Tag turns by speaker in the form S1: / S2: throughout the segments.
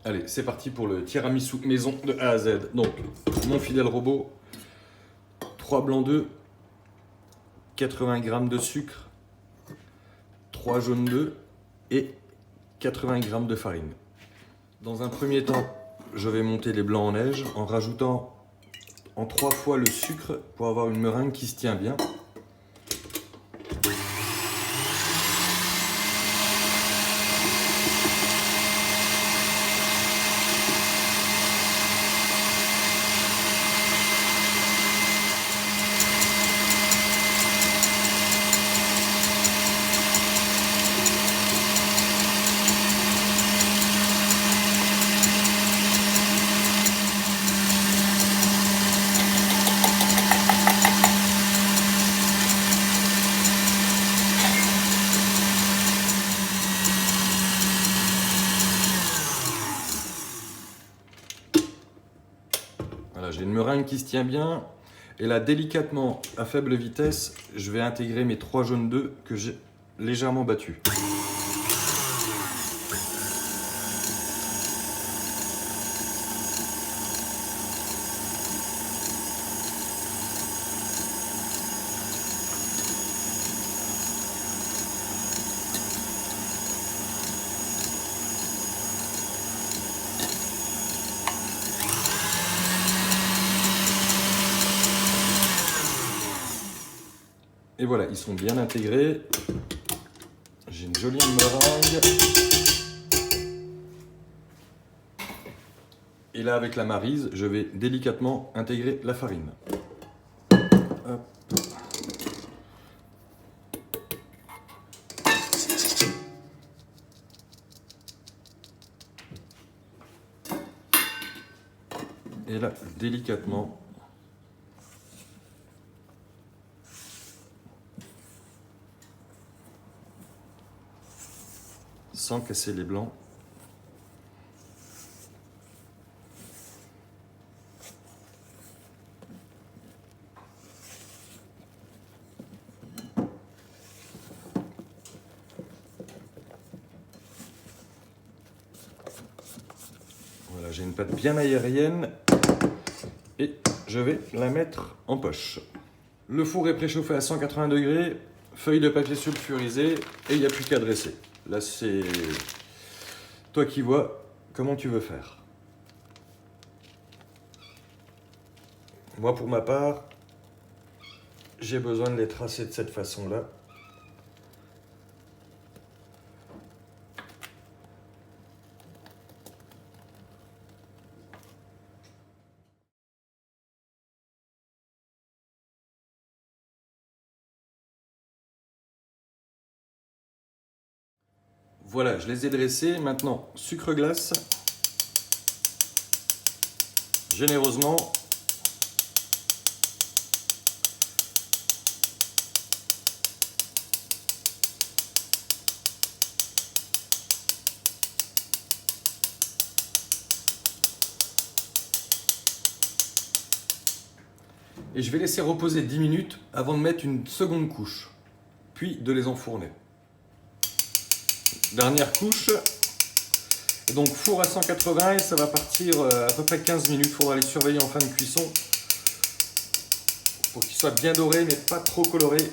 S1: Allez, c'est parti pour le tiramisu maison de A à Z. Donc, mon fidèle robot, 3 blancs d'œufs, 80 g de sucre, 3 jaunes d'œufs et 80 g de farine. Dans un premier temps, je vais monter les blancs en neige en rajoutant en 3 fois le sucre pour avoir une meringue qui se tient bien. Voilà, j'ai une meringue qui se tient bien. Et là, délicatement, à faible vitesse, je vais intégrer mes 3 jaunes d'œufs que j'ai légèrement battus. Et voilà, ils sont bien intégrés. J'ai une jolie meringue. Et là, avec la maryse, je vais délicatement intégrer la farine. Hop. Et là, délicatement, sans casser les blancs. Voilà, j'ai une pâte bien aérienne et je vais la mettre en poche. Le four est préchauffé à 180 degrés, feuille de papier sulfurisée et il n'y a plus qu'à dresser. Là, c'est toi qui vois comment tu veux faire. Moi, pour ma part, j'ai besoin de les tracer de cette façon-là. Voilà, je les ai dressés. Maintenant, sucre glace, généreusement. Et je vais laisser reposer 10 minutes avant de mettre une seconde couche, puis de les enfourner. Dernière couche. Et donc four à 180 et ça va partir à peu près 15 minutes. Il faudra les surveiller en fin de cuisson pour qu'ils soient bien dorés mais pas trop colorés.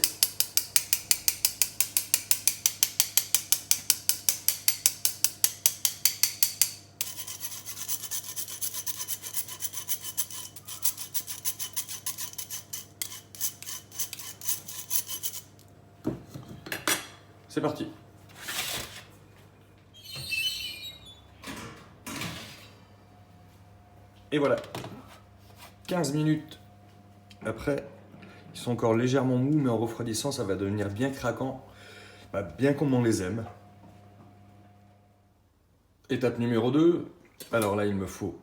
S1: C'est parti. Et voilà, 15 minutes après, ils sont encore légèrement mous, mais en refroidissant, ça va devenir bien craquant, bien comme on les aime. Étape numéro 2, alors là, il me faut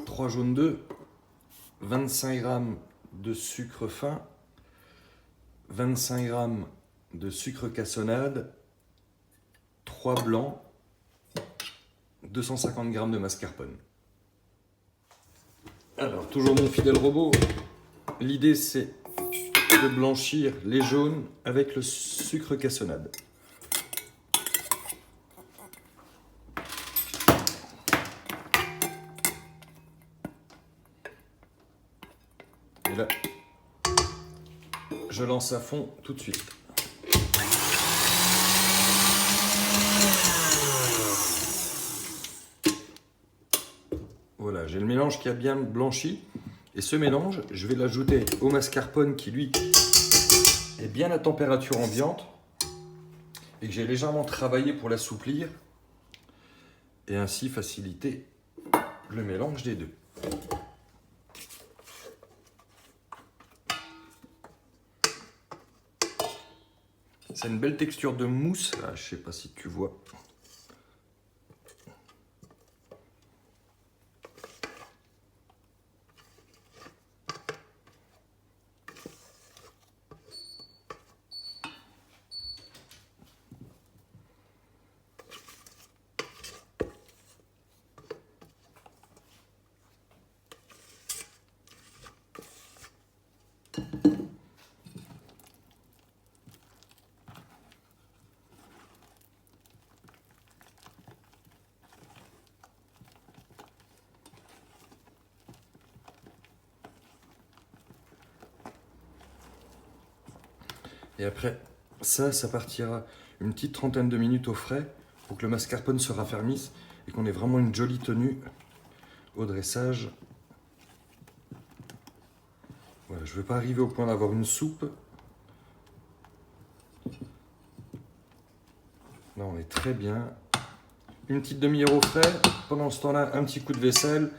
S1: 3 jaunes d'œufs, 25 g de sucre fin, 25 g de sucre cassonade, 3 blancs, 250 g de mascarpone. Alors, toujours mon fidèle robot, l'idée c'est de blanchir les jaunes avec le sucre cassonade. là, je lance à fond tout de suite. Voilà, j'ai le mélange qui a bien blanchi. Et ce mélange, je vais l'ajouter au mascarpone qui, lui, est bien à température ambiante et que j'ai légèrement travaillé pour l'assouplir et ainsi faciliter le mélange des deux. C'est une belle texture de mousse, là, je ne sais pas si tu vois. Et après, ça partira une petite trentaine de minutes au frais pour que le mascarpone se raffermisse et qu'on ait vraiment une jolie tenue au dressage. Voilà, je ne veux pas arriver au point d'avoir une soupe. Là, on est très bien. Une petite demi-heure au frais. Pendant ce temps-là, un petit coup de vaisselle.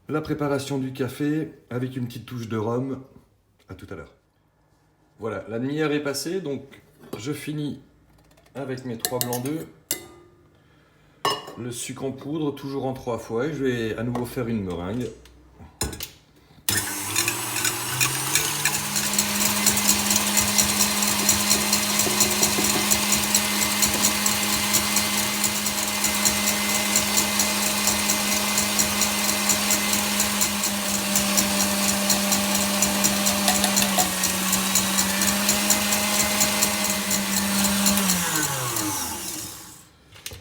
S1: La préparation du café avec une petite touche de rhum. À tout à l'heure. Voilà, la demi-heure est passée, donc je finis avec mes 3 blancs d'œufs. Le sucre en poudre, toujours en 3 fois. Je vais à nouveau faire une meringue.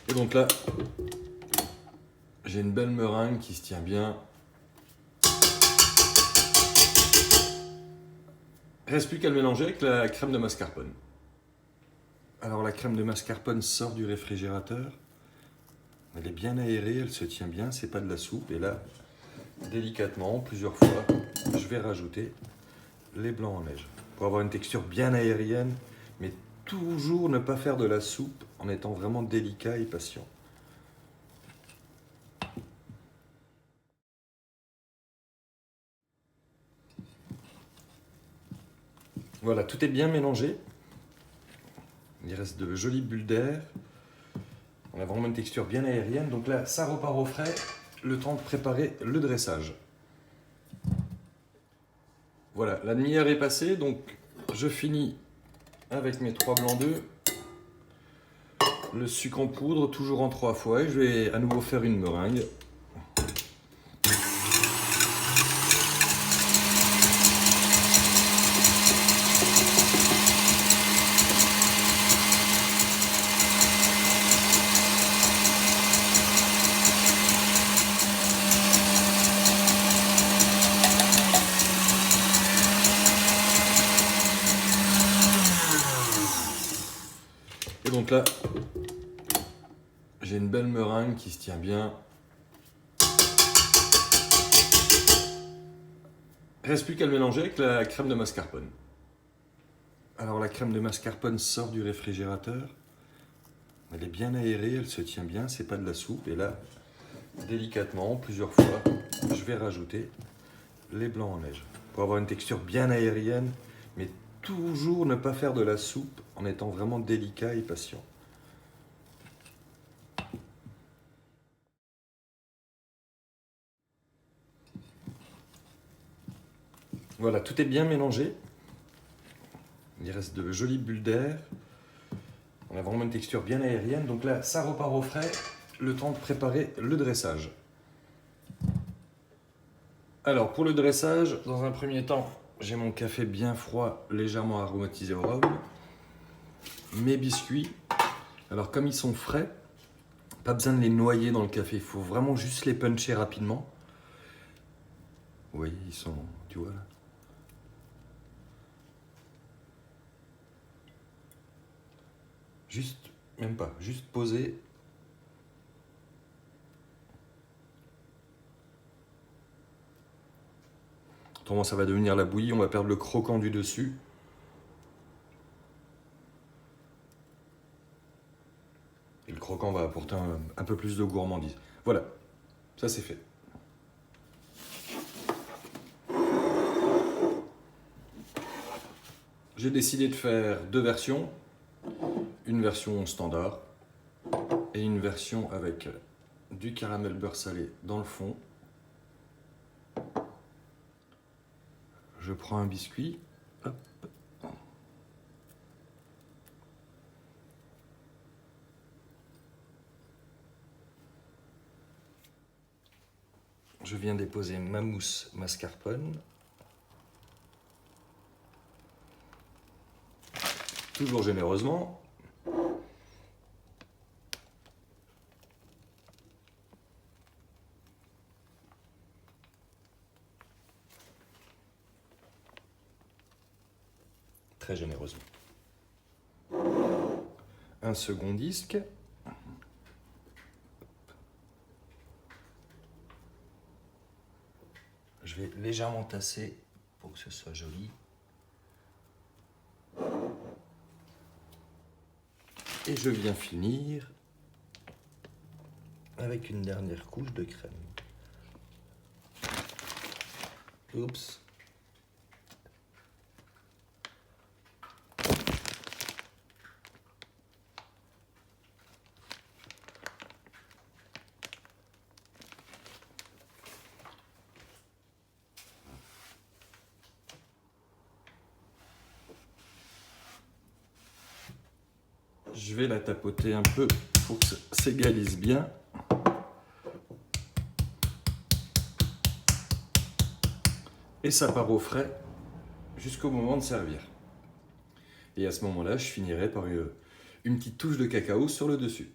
S1: Et donc là, j'ai une belle meringue qui se tient bien. Reste plus qu'à le mélanger avec la crème de mascarpone. Alors la crème de mascarpone sort du réfrigérateur. Elle est bien aérée, elle se tient bien, c'est pas de la soupe. Et là, délicatement, plusieurs fois, je vais rajouter les blancs en neige. Pour avoir une texture bien aérienne, mais toujours ne pas faire de la soupe en étant vraiment délicat et patient. Voilà, tout est bien mélangé. Il reste de jolies bulles d'air. On a vraiment une texture bien aérienne. Donc là, ça repart au frais. Le temps de préparer le dressage. Voilà, la demi-heure est passée. Donc je finis avec mes 3 blancs d'œufs. Le sucre en poudre, toujours en 3 fois. Et je vais à nouveau faire une meringue. Et donc là, j'ai une belle meringue qui se tient bien. Reste plus qu'à le mélanger avec la crème de mascarpone. Alors la crème de mascarpone sort du réfrigérateur. Elle est bien aérée, elle se tient bien, c'est pas de la soupe. Et là, délicatement, plusieurs fois, je vais rajouter les blancs en neige. Pour avoir une texture bien aérienne, mais toujours ne pas faire de la soupe en étant vraiment délicat et patient. Voilà, tout est bien mélangé. Il reste de jolies bulles d'air. On a vraiment une texture bien aérienne. Donc là, ça repart au frais. Le temps de préparer le dressage. Alors, pour le dressage, dans un premier temps, j'ai mon café bien froid, légèrement aromatisé au rhum. Mes biscuits. Alors, comme ils sont frais, pas besoin de les noyer dans le café. Il faut vraiment juste les puncher rapidement. Vous voyez, ils sont, tu vois là. Juste, même pas, juste poser. Autrement, ça va devenir la bouillie, on va perdre le croquant du dessus. Et le croquant va apporter un peu plus de gourmandise. Voilà, ça c'est fait. J'ai décidé de faire deux versions. Une version standard et une version avec du caramel beurre salé dans le fond. Je prends un biscuit. Hop. Je viens déposer ma mousse mascarpone. Toujours généreusement. Très généreusement. Un second disque. Je vais légèrement tasser pour que ce soit joli. Et je viens finir avec une dernière couche de crème. Oups. Je vais la tapoter un peu pour que ça s'égalise bien. Et ça part au frais jusqu'au moment de servir. Et à ce moment-là, je finirai par une petite touche de cacao sur le dessus.